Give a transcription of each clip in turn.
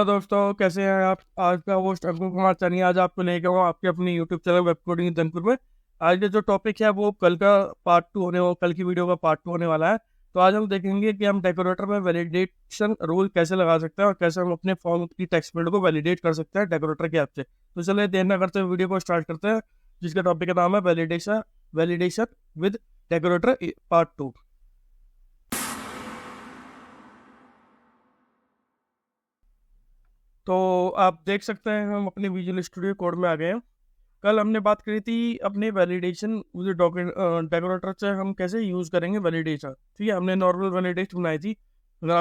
Hello दोस्तों, कैसे हैं आप। आज का होस्ट अंकुर कुमार चानी आज आपको लेकर आऊँ आपके अपनी YouTube channel web coding Dhanpur में। आज का जो टॉपिक है वो कल की वीडियो का पार्ट 2 होने वाला है। तो आज हम देखेंगे कि हम डेकोरेटर में वैलिडेशन रूल कैसे लगा सकते हैं और कैसे हम अपने फॉर्म की टेक्स्ट फील्ड को वैलिडेट कर सकते हैं डेकोरेटर के ऐप से। तो चलिए देर न करते हुए वीडियो को स्टार्ट करते हैं, जिसका टॉपिक का नाम है validation validation with decorator part 2। तो आप देख सकते हैं हम अपने विजुअल स्टूडियो कोड में आ गए हैं। कल हमने बात करी थी अपने वैलिडेशन डेकोरेटर से हम कैसे यूज़ करेंगे वैलिडेशन। ठीक है, हमने नॉर्मल वैलिडेशन बनाई थी। अगर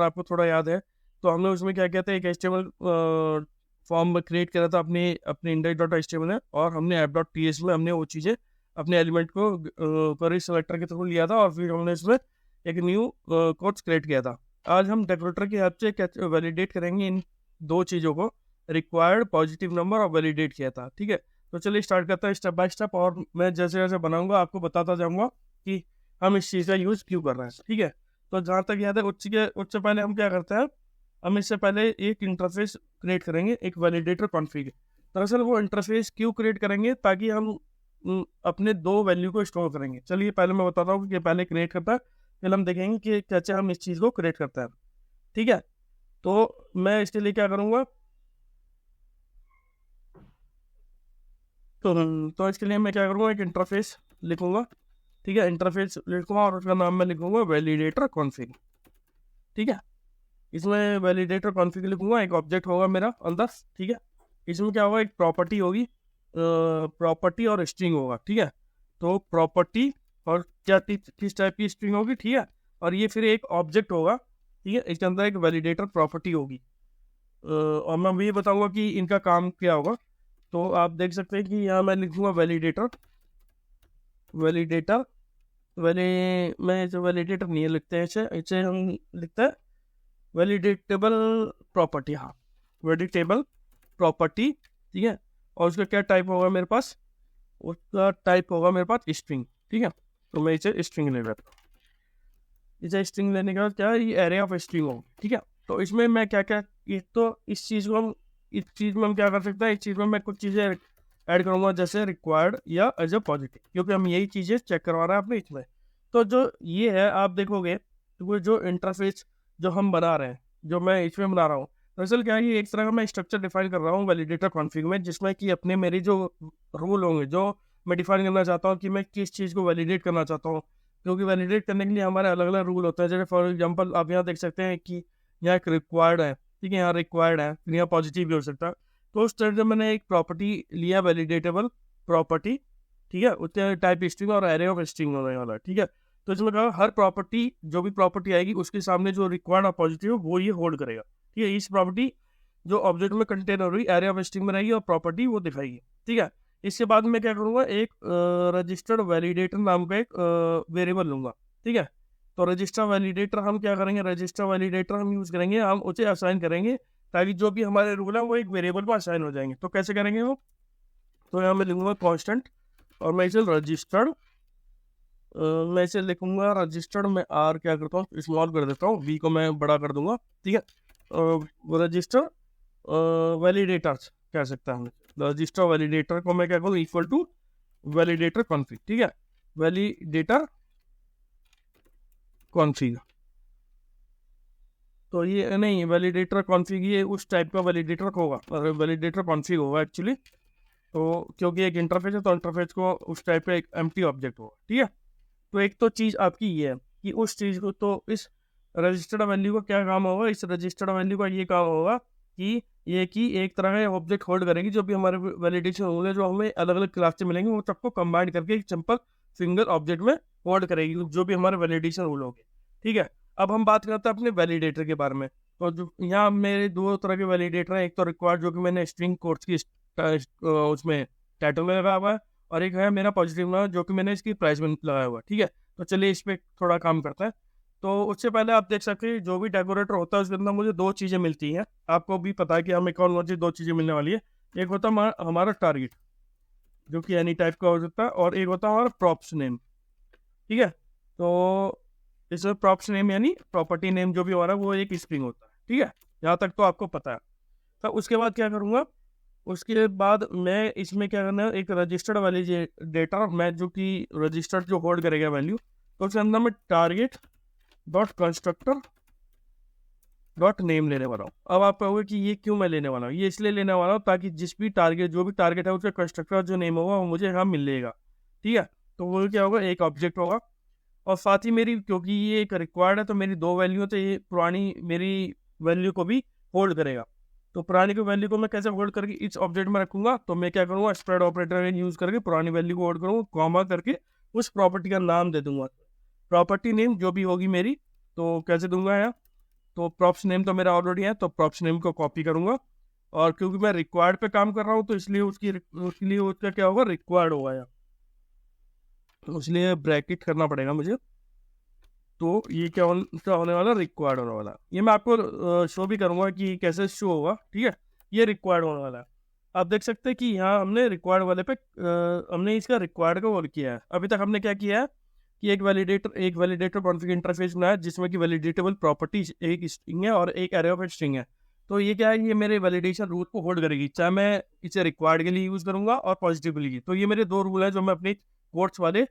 आपको थोड़ा याद है तो हमने उसमें क्या किया था, एक HTML फॉर्म क्रिएट करा था अपने अपने index.html में, और हमने app.ts में हमने वो चीज़ें अपने एलिमेंट को क्वेरी सेलेक्टर के थ्रू लिया था, और फिर हमने इसमें एक न्यू कोड्स क्रिएट किया था। आज हम डेकोरेटर की हेल्प से वैलिडेट करेंगे इन दो चीज़ों को, रिक्वायर्ड पॉजिटिव नंबर और वैलिडेट किया था। ठीक है, तो चलिए स्टार्ट करते हैं स्टेप बाय स्टेप, और मैं जैसे जैसे बनाऊंगा आपको बताता जाऊंगा कि हम इस चीज़ का यूज़ क्यों कर रहे हैं। ठीक है, तो जहाँ तक याद है उससे पहले हम क्या करते हैं, हम इससे पहले एक इंटरफेस क्रिएट करेंगे, एक वैलिडेटर कॉन्फ़िग। दरअसल वो इंटरफेस क्यों क्रिएट करेंगे, ताकि हम अपने दो वैल्यू को स्टोर करेंगे। चलिए पहले मैं बताता हूँ कि पहले क्रिएट करता है, फिर हम देखेंगे कि कैसे हम इस चीज़ को क्रिएट करते हैं। ठीक है, तो मैं इसके लिए क्या करूँगा, तो इसके लिए मैं क्या करूँगा, एक इंटरफेस लिखूंगा। ठीक है, इंटरफेस लिखूंगा और उसका नाम मैं लिखूंगा वैलिडेटर कॉन्फ़िग। ठीक है, इसमें वैलिडेटर कॉन्फ़िग लिखूंगा, एक ऑब्जेक्ट होगा मेरा अंदर। ठीक है, इसमें क्या होगा, एक प्रॉपर्टी होगी, प्रॉपर्टी और स्ट्रिंग होगा। ठीक है, तो प्रॉपर्टी और किस टाइप की स्ट्रिंग होगी। ठीक है, और ये फिर एक ऑब्जेक्ट होगा। ठीक है, इसके अंदर एक वैलिडेटर प्रॉपर्टी होगी, और मैं ये बताऊंगा कि इनका काम क्या होगा। तो आप देख सकते हैं कि यहाँ मैं लिखूंगा वैलिडेटर वैलिडेटर वैली मैं इसे वैलिडेटर नहीं लिखते हैं, इसे इसे हम लिखते हैं वैलिडेटेबल प्रॉपर्टी। हाँ, वैलिडेटेबल प्रॉपर्टी। ठीक है, और उसका क्या टाइप होगा मेरे पास, उसका टाइप होगा मेरे पास स्ट्रिंग। ठीक है, तो मैं इसे स्ट्रिंग ले लेता हूँ। इसे स्ट्रिंग लेने के बाद क्या है, ये एरे ऑफ स्ट्रिंग होगी। ठीक है, तो इसमें मैं क्या क्या, इस चीज़ में हम क्या कर सकते हैं, इस चीज़ में मैं कुछ चीज़ें ऐड करूँगा, जैसे रिक्वायर्ड या एज ए पॉजिटिव, क्योंकि हम यही चीज़ें चेक करवा रहे हैं अपने इसमें। तो जो ये है आप देखोगे, तो वो जो इंटरफेस जो हम बना रहे हैं, जो मैं इसमें बना रहा हूँ, दरअसल क्या है, ये एक तरह का मैं स्ट्रक्चर डिफाइन कर रहा हूँ वैलिडेटर कॉन्फ़िग में, जिसमें कि अपने मेरी जो रूल होंगे, जो मैं डिफाइन करना चाहता हूँ कि मैं किस चीज़ को वैलिडेट करना चाहता हूँ। क्योंकि वैलिडेट करने के लिए हमारे अलग अलग रूल होते हैं। जैसे फॉर एग्जांपल आप यहाँ देख सकते हैं कि यहाँ एक रिक्वायर्ड है। ठीक है, यहाँ रिक्वायर्ड है, फिर यहाँ पॉजिटिव भी हो सकता है। तो उस तरह से मैंने एक प्रॉपर्टी लिया, वैलिडेटेबल प्रॉपर्टी। ठीक है, उसके टाइप स्ट्रिंग और एरे ऑफ स्ट्रिंग होने वाला है। ठीक है, तो इसमें कहा हर प्रॉपर्टी, जो भी प्रॉपर्टी आएगी उसके सामने जो रिक्वायर्ड और पॉजिटिव वो ये होल्ड करेगा। ठीक है, इस प्रॉपर्टी जो ऑब्जेक्ट में कंटेन हो रही एरे ऑफ स्ट्रिंग बनाएगी और प्रॉपर्टी वो दिखाएगी। ठीक है, इसके बाद मैं क्या करूँगा, एक रजिस्टर्ड वैलिडेटर नाम का एक वेरिएबल लूँगा। ठीक है, तो रजिस्टर वैलिडेटर हम क्या करेंगे, रजिस्टर वैलिडेटर हम यूज़ करेंगे, हम उसे असाइन करेंगे, ताकि जो भी हमारे रूल है वो एक वेरिएबल पर असाइन हो जाएंगे। तो कैसे करेंगे वो, तो यहाँ मैं लिखूँगा कॉन्स्टेंट, और मैं इसे रजिस्टर्ड मैं इसे लिखूँगा रजिस्टर्ड, मैं आर क्या करता हूँ, स्मॉल कर देता हूँ, वी को मैं बड़ा कर दूंगा। ठीक है, रजिस्टर वैलिडेटर्स कह सकता हूँ, रजिस्टर वैलिडेटर को मैं क्या करूँ, इक्वल टू वैलिडेटर कॉन्फ़िग। ठीक है, वैलिडेटर कॉन्फ़िग, तो ये नहीं, वैलिडेटर कॉन्फ़िग ये उस टाइप का वैलिडेटर होगा, वैलिडेटर कॉन्फ़िग होगा एक्चुअली। तो क्योंकि एक इंटरफेस है, तो इंटरफेस को उस टाइप का एक एम्प्टी ऑब्जेक्ट होगा। ठीक है, तो एक तो चीज़ आपकी ये है कि उस चीज़ को, तो इस रजिस्टर्ड वैल्यू का क्या काम होगा, इस रजिस्टर्ड वैल्यू का ये काम होगा कि ये कि एक तरह का ऑब्जेक्ट होल्ड करेगी, जो भी हमारे वैलिडेशन होंगे, जो हमें अलग अलग क्लास से मिलेंगे, वो सबको कंबाइन करके एक सिंपल सिंगल ऑब्जेक्ट में होल्ड करेगी, जो भी हमारे वैलिडेशन रूल होंगे। ठीक है, अब हम बात करते हैं अपने वैलिडेटर के बारे में। तो जो यहाँ मेरे दो तरह के वैलिडेटर हैं, एक तो रिक्वायर्ड जो कि मैंने स्ट्रिंग कोड्स की उसमें टाइटल में लगाया हुआ है, और एक है मेरा पॉजिटिव नाम जो कि मैंने इसकी प्राइस में लगाया हुआ है। ठीक है, तो चलिए इस पर थोड़ा काम करता है। तो उससे पहले आप देख सकते हैं, जो भी डेकोरेटर होता है उसके अंदर मुझे दो चीज़ें मिलती हैं। आपको भी पता है कि हमें कौन कौन सी दो चीज़ें मिलने वाली है। एक होता है हमारा टारगेट, जो कि एनी टाइप का हो सकता है, और एक होता है हमारा प्रॉप्स नेम। ठीक है, तो इसमें प्रॉप्स नेम यानी प्रॉपर्टी नेम जो भी हमारा, वो एक स्ट्रिंग होता है। ठीक है, यहाँ तक तो आपको पता है। तो उसके बाद क्या करूँगा, उसके बाद मैं इसमें क्या करना है, एक रजिस्टर्ड वाली डेटा मैं जो कि रजिस्टर्ड जो होल्ड करेगा वैल्यू, तो उसके अंदर मैं target dot constructor dot name लेने वाला हूँ। अब आप कहोगे कि ये क्यों मैं लेने वाला हूँ, ये इसलिए लेने वाला हूँ ताकि जिस भी टारगेट जो भी टारगेट है उसका कंस्ट्रक्टर जो नेम होगा वो मुझे यहाँ मिलेगा, ठीक है। तो वो क्या होगा, एक ऑब्जेक्ट होगा, और साथ ही मेरी क्योंकि ये एक रिक्वायर्ड है तो मेरी दो वैल्यू, तो ये पुरानी मेरी वैल्यू को भी होल्ड करेगा। तो पुरानी की वैल्यू को मैं कैसे होल्ड करके इस ऑब्जेक्ट में रखूंगा, तो मैं क्या करूँगा, स्प्रेड ऑपरेटर यूज करके पुरानी वैल्यू को होल्ड करूँगा, कॉमा करके उस प्रॉपर्टी का नाम दे दूंगा, प्रॉपर्टी नेम जो भी होगी मेरी। तो कैसे दूंगा यहाँ, तो प्रॉप्स नेम तो मेरा ऑलरेडी है, तो प्रॉप्स नेम को कॉपी करूंगा, और क्योंकि मैं रिक्वायर्ड पे काम कर रहा हूँ तो इसलिए उसके लिए उसका क्या होगा, रिक्वायर्ड होगा यहाँ, तो इसलिए ब्रैकेट करना पड़ेगा मुझे। तो ये क्या होने वाला, रिक्वायर्ड होने वाला। ये मैं आपको शो भी करूंगा कि कैसे शो होगा, ठीक है। ये रिक्वायर्ड होने वाला है। आप देख सकते हैं कि यहाँ हमने रिक्वायर्ड वाले पे हमने इसका रिक्वायर्ड का वर्क किया है। अभी तक हमने क्या किया है कि एक वैलिडेटर कॉन्फ़िग इंटरफेस बनाया जिसमें कि वैलिडेटेबल प्रॉपर्टीज एक स्ट्रिंग है और एक एरे ऑफ स्ट्रिंग है। तो ये क्या है, ये मेरे वैलिडेशन रूल को होल्ड करेगी, चाहे मैं इसे रिक्वायर्ड के लिए यूज़ करूंगा और पॉजिटिव के लिए। तो ये मेरे दो रूल हैं जो मैं अपने कोर्स वाले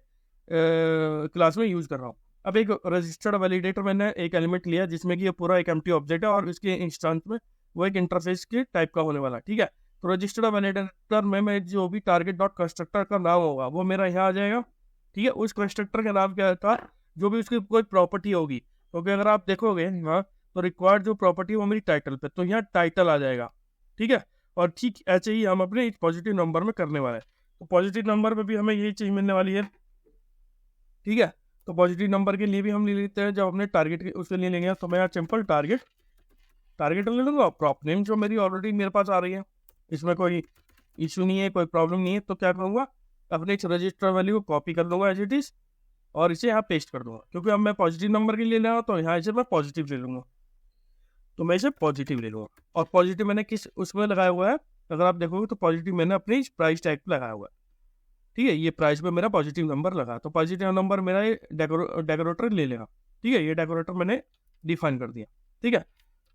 क्लास में यूज़ कर रहा हूँ। अब एक रजिस्टर्ड वैलिडेटर मैंने एक एलिमेंट लिया जिसमें कि ये पूरा एक एम्प्टी ऑब्जेक्ट है और इसके इंस्टेंस में वो एक इंटरफेस के टाइप का होने वाला, ठीक है। तो रजिस्टर्ड वैलिडेटर में मैं जो भी टारगेट डॉट कंस्ट्रक्टर का नाम होगा वो मेरा यहाँ आ जाएगा, ठीक है। उस कंस्ट्रक्टर का नाम क्या था, जो भी उसकी कोई प्रॉपर्टी होगी, क्योंकि अगर आप देखोगे यहाँ तो रिक्वायर्ड जो प्रॉपर्टी है वो मेरी टाइटल पे, तो यहाँ टाइटल आ जाएगा, ठीक है। और ठीक ऐसे ही हम अपने पॉजिटिव नंबर में करने वाले हैं। तो पॉजिटिव नंबर में भी हमें यही चीज़ मिलने वाली है, ठीक है। तो पॉजिटिव नंबर के लिए भी हम ले लेते हैं, जब अपने टारगेट के उसके लिए लेंगे तो मैं यहाँ सिंपल टारगेट ले लूँगा। प्रॉप नेम जो मेरी ऑलरेडी मेरे पास आ रही है, इसमें कोई इशू नहीं है, कोई प्रॉब्लम नहीं है। तो क्या करूँगा, अपने इस रजिस्टर वैल्यू को कॉपी कर लूँगा एज इट इज़, और इसे यहाँ पेस्ट कर दूँगा, क्योंकि अब मैं पॉजिटिव नंबर के लिए ले रहा हूँ तो यहाँ इसे मैं पॉजिटिव ले लूँगा। तो मैं इसे पॉजिटिव ले लूँगा, और पॉजिटिव मैंने किस उसमें लगाया हुआ है, अगर आप देखोगे तो पॉजिटिव मैंने अपनी प्राइस टैग पर लगाया हुआ है, ठीक है। ये प्राइस पे मेरा पॉजिटिव नंबर लगा, तो पॉजिटिव नंबर मेरा ये डेकोरेटर ले लेगा, ठीक है। ये डेकोरेटर मैंने डिफाइन कर दिया, ठीक है।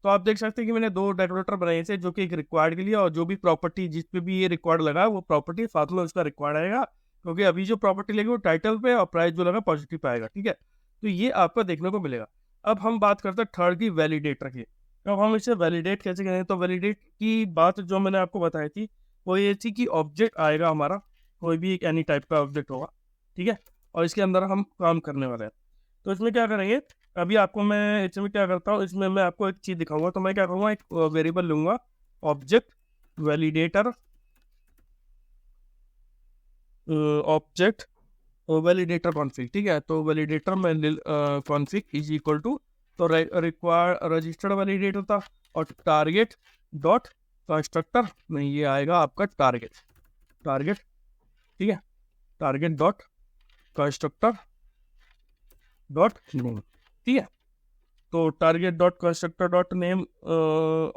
तो आप देख सकते हैं कि मैंने दो डेकोरेटर बनाए थे, जो कि एक रिक्वायर्ड के लिए, और जो भी प्रॉपर्टी जिस पे भी ये रिक्वायर्ड लगा वो प्रॉपर्टी साथ में उसका रिक्वायर्ड आएगा, क्योंकि अभी जो प्रॉपर्टी लगी वो टाइटल पे और प्राइस जो लगा पॉजिटिव पे आएगा, ठीक है। तो ये आपको देखने को मिलेगा। अब हम बात करते हैं थर्ड की, वैलिडेटर की। अब हम इसे वैलिडेट कैसे करें, तो वैलिडेट की बात जो मैंने आपको बताई थी वो ये थी कि ऑब्जेक्ट आएगा हमारा, कोई भी एक एनी टाइप का ऑब्जेक्ट होगा, ठीक है, और इसके अंदर हम काम करने वाले हैं। तो इसमें क्या करेंगे, अभी आपको मैं इसमें क्या करता हूँ, इसमें मैं आपको एक चीज़ दिखाऊंगा। तो मैं क्या करूँगा, एक वेरिएबल लूँगा, object validator object validator config, ठीक है। तो वैलिडेटर में कॉन्फिग इज इक्वल टू, तो रिक्वायर रजिस्टर्ड वैलिडेटर था, और टारगेट डॉट कंस्ट्रक्टर में ये आएगा आपका टारगेट, ठीक है। Target dot constructor dot name, ठीक है। तो target dot constructor dot name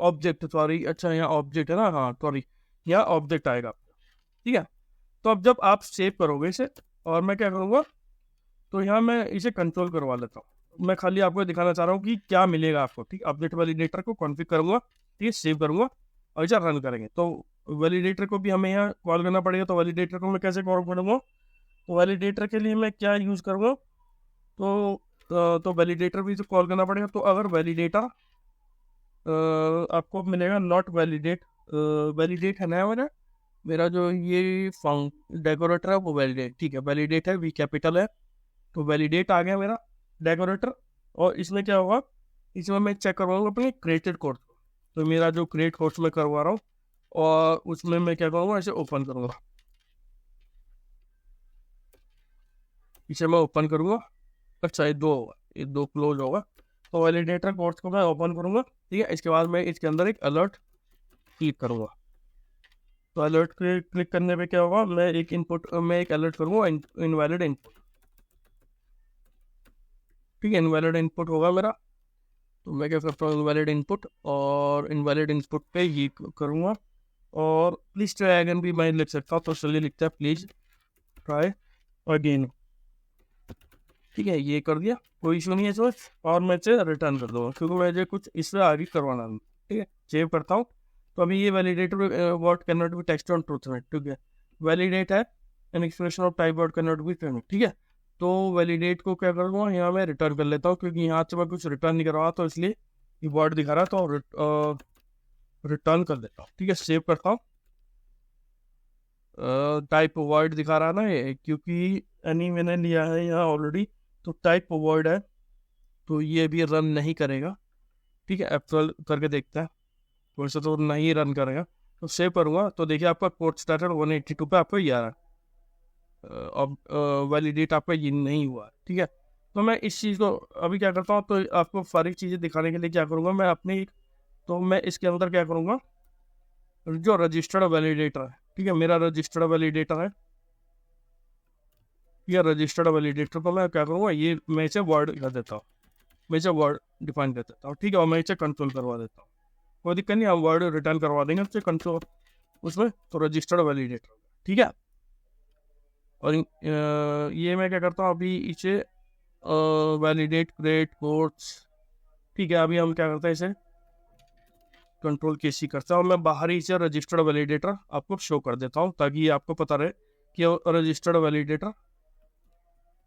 object, sorry, अच्छा यहाँ ऑब्जेक्ट है ना, हाँ सॉरी, यहाँ ऑब्जेक्ट आएगा, ठीक है। तो अब जब आप सेव करोगे इसे, और मैं क्या करूँगा, तो यहाँ मैं इसे कंट्रोल करवा लेता हूँ। मैं खाली आपको दिखाना चाह रहा हूँ कि क्या मिलेगा आपको, ठीक। ऑब्जेक्ट वैलिडेटर को कॉन्फ़िगर करूँगा, ठीक है, सेव करूँगा, और इसे रन करेंगे। तो वैलिडेटर को भी हमें यहाँ कॉल करना पड़ेगा। तो वैलिडेटर को मैं कैसे कॉल करूँगा, तो वैलिडेटर के लिए मैं क्या यूज़ करूँगा, तो वैलिडेटर भी तो कॉल करना पड़ेगा। तो अगर वैलिडेटर आपको मिलेगा नॉट वैलिडेट है ना, मेरा जो ये डेकोरेटर है वो वैलिडेट, ठीक है, वैलिडेट है, वी कैपिटल है, तो वैलिडेट आ गया मेरा डेकोरेटर। और इसमें क्या होगा, इसमें मैं चेक करवाऊंगा अपने क्रिएटेड कोर्स, तो मेरा जो क्रिएट कोर्स में करवा रहा हूँ, और उसमें मैं क्या करूँगा, इसे ओपन करूँगा, इसे मैं ओपन करूँगा। अच्छा, ये दो क्लोज होगा। तो वैलिडेटर कोर्स को मैं ओपन करूँगा, ठीक है। इसके बाद मैं इसके अंदर एक अलर्ट क्लिक करूँगा। तो अलर्ट क्लिक करने पे क्या होगा, मैं एक अलर्ट करूँगा, इनवैलिड इनपुट, ठीक है, इनवैलिड इनपुट होगा मेरा। तो मैं क्या करता हूँ, इनवैलिड इनपुट, और इनवैलिड इनपुट पे ये करूँगा। और प्लीज ट्राई अगेन भी मैं लिख सकता हूँ, तो चलिए लिखता है प्लीज ट्राई अगेन, ठीक है। ये कर दिया, कोई इशू नहीं है इसमें, और मैं इसे रिटर्न कर दूँगा, क्योंकि मुझे कुछ इससे आगे करवाना है, ठीक है, सेव करता हूँ। तो अभी ये validator word can not be text on truth में, ठीक है, वैलिडेट है an expression of type word can not be truth, ठीक है। तो वैलिडेट को क्या करूँगा, यहाँ मैं रिटर्न कर लेता हूँ, क्योंकि यहाँ से मैं कुछ रिटर्न नहीं कर रहा, तो इसलिए ये वर्ड दिखा रहा, तो रिटर्न कर देता हूँ, ठीक है, सेव करता हूँ। टाइप वर्ड दिखा रहा ना ये, क्योंकि एनी मैंने लिया है यहाँ ऑलरेडी, तो टाइप वर्ड है, तो ये भी रन नहीं करेगा, ठीक है। F12 करके देखता है, वैसे तो नहीं रन करेगा। तो सेव करूँगा, तो देखिए आपका कोड स्टार्टर 182 पे आपको ये आ रहा है, अब वैलिडेट आपका ये नहीं हुआ, ठीक है। तो मैं इस चीज़ को अभी क्या करता हूँ, तो आपको सारी चीज़ें दिखाने के लिए क्या करूँगा मैं अपनी, तो मैं इसके अंदर क्या करूँगा, जो रजिस्टर्ड वैलिडेटर है, ठीक है, मेरा रजिस्टर्ड वैलिडेटर है, या रजिस्टर्ड वैलिडेटर को मैं क्या करूँगा, ये मैं इसे वर्ड कर देता हूँ, मैं इसे वर्ड डिफाइन कर देता हूँ, ठीक है, और मैं इसे कंट्रोल करवा देता हूँ, कोई दिक्कत नहीं, हम वर्ड रिटर्न करवा देंगे उससे कंट्रोल उसमें, तो रजिस्टर्ड वैलिडेटर, ठीक है। और ये मैं क्या करता हूँ, अभी इसे वैलिडेट क्रिएट कोड्स, ठीक है, अभी हम क्या करते हैं, इसे कंट्रोल के सी करता हूँ, मैं बाहर ही से रजिस्टर्ड वैलिडेटर आपको शो कर देता हूँ, ताकि आपको पता रहे कि रजिस्टर्ड वैलिडेटर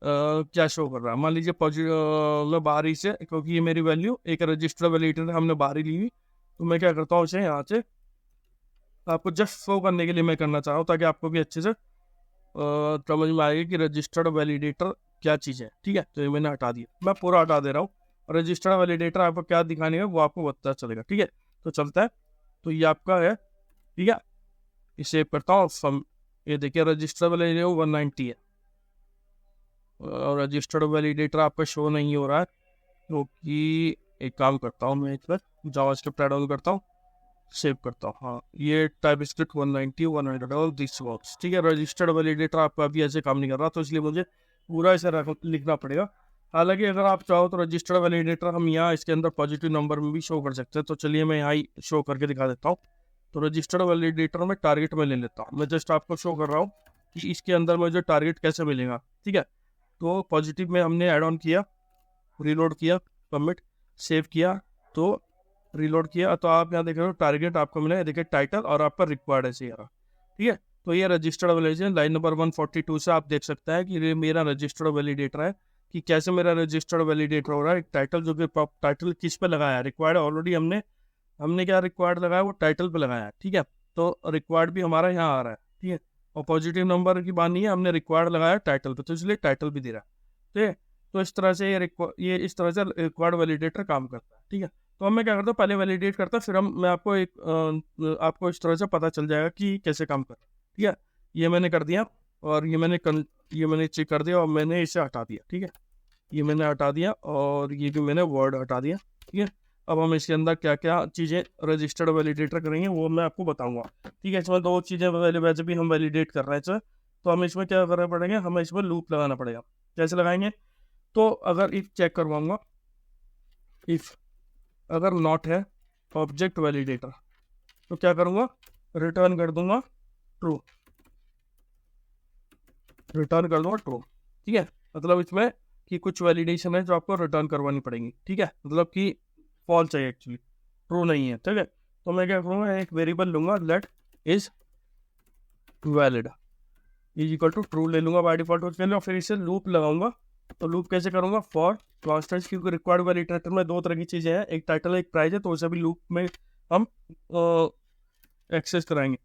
क्या शो कर रहा है। मान लीजिए मैं बाहर ही से, क्योंकि ये मेरी वैल्यू एक रजिस्टर्ड वैलिडेटर हमने बाहर ही ली हुई, तो मैं क्या करता हूँ, इसे यहाँ से आपको जस्ट शो करने के लिए मैं करना चाह रहा हूँ, ताकि आपको भी अच्छे से समझ में आएगी कि रजिस्टर्ड वैलिडेटर क्या चीज़ है, ठीक है। तो ये मैंने हटा दिया, मैं पूरा हटा दे रहा हूँ, रजिस्टर्ड वैलिडेटर आपको क्या दिखाने का वो आपको पता चलेगा, ठीक है। तो चलता है, तो ये आपका है, ठीक है, इसे सेव करता हूँ। ये देखिए रजिस्टर्ड वैलिडेटर 190 है, और रजिस्टर्ड वैलिडेटर आपका शो नहीं हो रहा है, क्योंकि एक काम करता हूँ, मैं इस पर जावास्क्रिप्ट ऐड ऑन करता हूँ, सेव करता हूँ। हाँ, ये टाइपस्क्रिप्ट 190 100 ऑल दिस वर्क्स, ठीक है। रजिस्टर्ड वैलिडेटर आपका अभी ऐसे काम नहीं कर रहा, तो इसलिए मुझे पूरा इसे लिखना पड़ेगा। हालांकि अगर आप चाहो तो रजिस्टर्ड वैलिडेटर हम यहाँ इसके अंदर पॉजिटिव नंबर में भी शो कर सकते हैं, तो चलिए मैं यहाँ ही शो करके दिखा देता हूँ। तो रजिस्टर्ड वैलिडेटर में टारगेट में ले लेता हूँ, मैं जस्ट आपको शो कर रहा हूँ कि इसके अंदर मुझे टारगेट कैसे मिलेगा, ठीक है। तो पॉजिटिव में हमने ऐड ऑन किया, रीलोड किया, सबमिट, सेव किया, तो रीलोड किया, तो आप यहाँ देख रहे हो टारगेट आपको मिला है, देखिए टाइटल और आपका रिक्वायर्ड ऐसे यार, ठीक है। तो ये रजिस्टर्ड वैलिडेशन लाइन नंबर 142 से आप देख सकते हैं कि ये मेरा रजिस्टर्ड वैलिडेटर है, कि कैसे मेरा रजिस्टर्ड वैलिडेटर हो रहा है। एक टाइटल जो कि टाइटल किस पे लगाया है, रिक्वायर्ड, ऑलरेडी हमने क्या रिक्वायर्ड लगाया, वो टाइटल पे लगाया है, ठीक है। तो रिक्वायर्ड भी हमारा यहाँ आ रहा है, ठीक है, और पॉजिटिव नंबर की बात नहीं है, हमने रिक्वायर्ड लगाया टाइटल पे, तो इसलिए टाइटल भी दे रहा है, ठीक है। तो इस तरह से ये इस तरह से रिक्वायर्ड वैलिडेटर काम करता है, ठीक है। तो अब मैं क्या करता हूँ, पहले वैलिडेट करता हूँ, फिर मैं आपको इस तरह से पता चल जाएगा कि कैसे काम कर रहा है, ठीक है। ये मैंने कर दिया, और ये मैंने चेक कर दिया, और मैंने इसे हटा दिया, ठीक है, ये मैंने हटा दिया, और ये भी मैंने वर्ड हटा दिया, ठीक है। अब हम इसके अंदर क्या क्या चीज़ें रजिस्टर्ड वैलिडेटर करेंगे वो मैं आपको बताऊंगा, ठीक है। इसमें दो चीज़ें वैसे भी हम वैलिडेट कर रहे हैं, तो हमें इसमें क्या करना पड़ेगा, हमें इसमें लूप लगाना पड़ेगा। कैसे लगाएंगे, तो अगर इफ चेक करवाऊंगा, इफ अगर नॉट है ऑब्जेक्ट वैलिडेटर, तो क्या करूँगा, रिटर्न कर दूंगा ट्रू, रिटर्न कर दूंगा ट्रू, ठीक है। मतलब इसमें कि कुछ वैलिडेशन है जो आपको रिटर्न करवानी पड़ेगी, ठीक है, मतलब कि फॉल्स चाहिए एक्चुअली, ट्रू नहीं है, ठीक है। तो मैं क्या करूँगा, एक वेरिएबल लूंगा, let is valid is equal to true ले लूंगा बाय डिफॉल्ट उसके लिए, और फिर इसे लूप लगाऊंगा। तो लूप कैसे करूंगा, फॉर कॉन्स्टेंट्स, क्योंकि रिक्वायर्ड वैलिडेटर में दो तरह की चीज़ें हैं, एक टाइटल एक प्राइस है, तो उसे भी लूप में हम एक्सेस कराएंगे।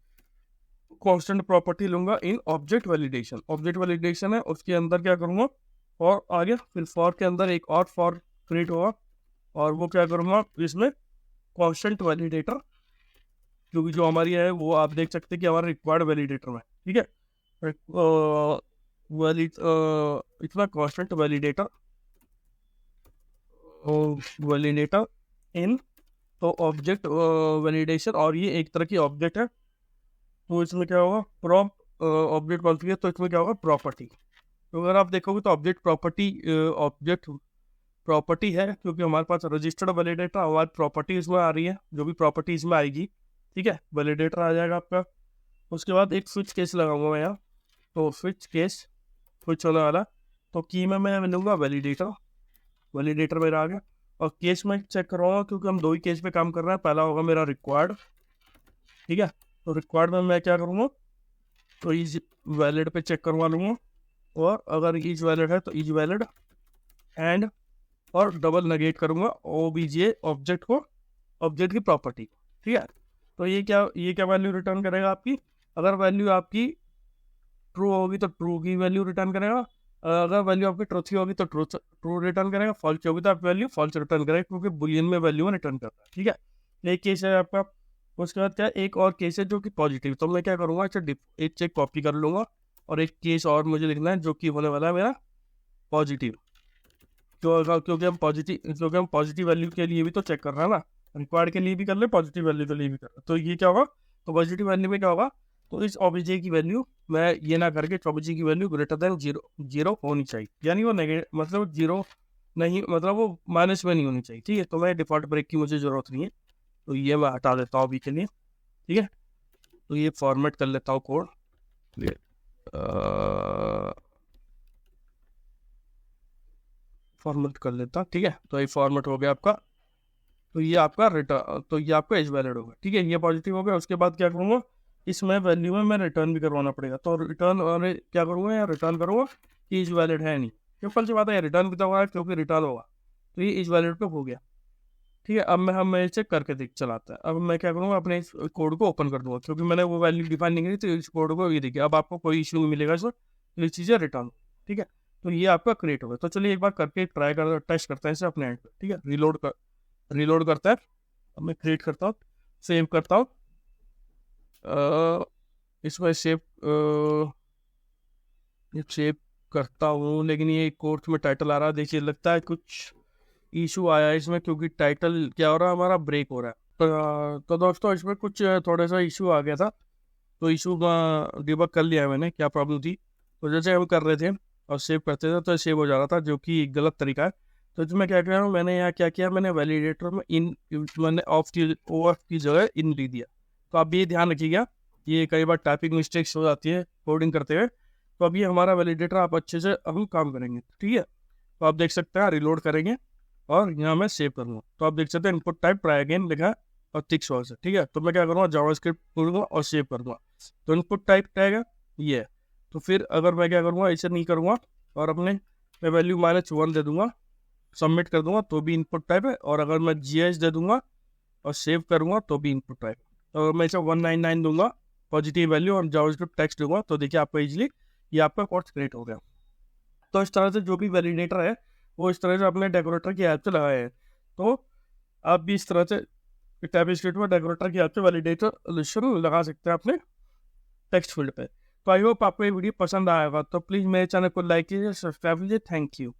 कांस्टेंट प्रॉपर्टी लूंगा इन ऑब्जेक्ट वैलिडेशन है, उसके अंदर क्या करूंगा, और आगे फिर फॉर के अंदर एक और फॉर क्रिएट होगा, और वो क्या करूंगा, इसमें कांस्टेंट वैलिडेटर, क्योंकि जो हमारी है वो आप देख सकते हैं कि हमारा रिक्वायर्ड वैलिडेटर में, ठीक है, इतना कांस्टेंट वैलिडेटर इन, तो ऑब्जेक्ट वैलिडेशन, और ये एक तरह की ऑब्जेक्ट है, तो इसमें क्या होगा, ऑब्जेक्ट कॉन्फ़िगर, तो इसमें क्या होगा, प्रॉपर्टी। तो अगर आप देखोगे तो ऑब्जेक्ट प्रॉपर्टी है, क्योंकि हमारे पास रजिस्टर्ड वैलिडेटर, हमारी प्रॉपर्टी इसमें आ रही है, जो भी प्रॉपर्टी इसमें आएगी, ठीक है, वैलिडेटर आ जाएगा आपका। उसके बाद एक स्विच केस लगाऊंगा मैं यहाँ, तो स्विच होने वाला, तो की में मैं लूँगा वैलिडेटर मेरा आ गया, और केस में चेक करवाऊंगा क्योंकि हम 2 ही केस पे काम कर रहे हैं। पहला होगा मेरा रिक्वायर्ड, ठीक है। तो रिक्वायर्ड में मैं क्या करूँगा, तो इज वैलिड पे चेक करवा लूँगा, और अगर इज वैलिड है तो इज वैलिड एंड, और डबल नेगेट करूँगा ओबीजे ऑब्जेक्ट को, ऑब्जेक्ट की प्रॉपर्टी, ठीक है। तो ये क्या वैल्यू रिटर्न करेगा आपकी, अगर वैल्यू आपकी ट्रू होगी तो ट्रू की वैल्यू रिटर्न करेगा, अगर वैल्यू आपकी ट्रू की होगी तो ट्रू रिटर्न करेगा, फॉल्स होगी तो आप वैल्यू फॉल्स रिटर्न करेगा, क्योंकि बुलियन में वैल्यू में रिटर्न करता है, ठीक है। एक केस है आपका। उसके बाद क्या, एक और केस है जो कि पॉजिटिव, तो मैं क्या करूँगा, एक चेक कॉपी कर लूँगा और एक केस और मुझे लिखना है जो कि होने वाला है मेरा पॉजिटिव। क्योंकि हम पॉजिटिव वैल्यू के लिए भी तो चेक कर रहे हैं ना, रिक्वायर्ड के लिए भी कर रहे हैं, पॉजिटिव वैल्यू के लिए भी कर रहे हैं। तो ये क्या होगा, तो पॉजिटिव वैल्यू में क्या होगा, तो इस ओबीजे की वैल्यू मैं ये ना करके ओबीजे की वैल्यू ग्रेटर देन जीरो होनी चाहिए, यानी वो नेगेटिव मतलब जीरो नहीं, मतलब वो माइनस में नहीं होनी चाहिए, ठीक है। तो मैं डिफॉल्ट ब्रेक की मुझे ज़रूरत नहीं है, तो ये मैं हटा देता हूँ अभी के लिए, ठीक है। तो ये फॉर्मेट कर लेता हूँ कोड, फॉर्मेट कर लेता, ठीक है। तो ये फॉर्मेट हो गया आपका, तो ये आपका रिटर्न, तो ये आपका एज वैलिड होगा, ठीक है। ये पॉजिटिव हो गया। उसके बाद क्या करूँगा, इसमें वैल्यू में मैं रिटर्न भी करवाना पड़ेगा, तो रिटर्न और क्या करूँगा, या रिटर्न करूँगा कि इज वैलिड है नहीं, सिंपल सी बात है, रिटर्न भी तो होगा क्योंकि रिटर्न होगा, तो ये इज वैलिड पे हो गया, ठीक है। अब मैं इसे करके देख चलाता है। अब मैं क्या करूँगा, अपने इस कोड को ओपन कर दूंगा, क्योंकि मैंने वो वैल्यू डिफाइन नहीं करी, तो इस कोड को ये देखिए, अब आपको कोई इशू नहीं मिलेगा इसमें, तो ये चीज़ें रिटर्न, ठीक है। तो ये आपका क्रिएट होगा। तो चलिए एक बार करके टेस्ट करते हैं इसे अपने एंड पे, ठीक है। रिलोड करता है। अब मैं क्रिएट करता हूँ, सेव करता हूँ, इसमें सेव करता हूँ, लेकिन ये कोर्स में टाइटल आ रहा है, देखिए लगता है कुछ इशू आया है इसमें, क्योंकि टाइटल क्या हो रहा है, हमारा ब्रेक हो रहा है। तो दोस्तों इसमें कुछ थोड़ा सा इशू आ गया था, तो इशू का डिबग कर लिया है मैंने, क्या प्रॉब्लम थी। तो जैसे हम कर रहे थे और सेव करते थे तो सेव हो जा रहा था, जो कि गलत तरीका है। तो इसमें क्या कर रहा हूँ, मैंने यहाँ क्या किया, मैंने वैलिडेटर में मैंने ऑफ की जगह इन लिख दिया। तो आप ये ध्यान रखिएगा, ये कई बार टाइपिंग मिस्टेक्स हो जाती है कोडिंग करते हुए। तो अब ये हमारा वैलिडेटर आप अच्छे से हम काम करेंगे, ठीक है। तो आप देख सकते हैं, रिलोड करेंगे और यहाँ मैं सेव करूँगा, तो आप देख सकते हैं इनपुट टाइप ट्राई अगेन लिखा है और टिक्स वॉल्स है, ठीक है। तो मैं क्या करूँगा, जावास्क्रिप्ट खोलूँगा और सेव करूँगा, तो इनपुट टाइप टैग है ये है। तो फिर अगर मैं क्या करूँगा, इसे नहीं करूँगा और अपने मैं वैल्यू -1 दे दूँगा, सबमिट कर दूँगा तो भी इनपुट टाइप है, और अगर मैं GS दे दूँगा और सेव करूँगा तो भी इनपुट टाइप है। तो अगर मैं इसे 199 दूंगा पॉजिटिव वैल्यू और जावास्क्रिप्ट टेक्स्ट दूंगा, तो देखिए आपका इजीली ये आपका कोर्स क्रिएट हो गया। तो इस तरह से जो भी वैलिडेटर है वो इस तरह से अपने डेकोरेटर की ऐप से लगाए हैं। तो आप भी इस तरह से टाइपस्क्रिप्ट में डेकोरेटर की ऐप से वैलिडेटर लगा सकते हैं अपने टेक्स्ट फील्ड पे। तो आई होप आपको ये वीडियो पसंद आएगा, तो प्लीज़ मेरे चैनल को लाइक कीजिए, सब्सक्राइब कीजिए। Thank you.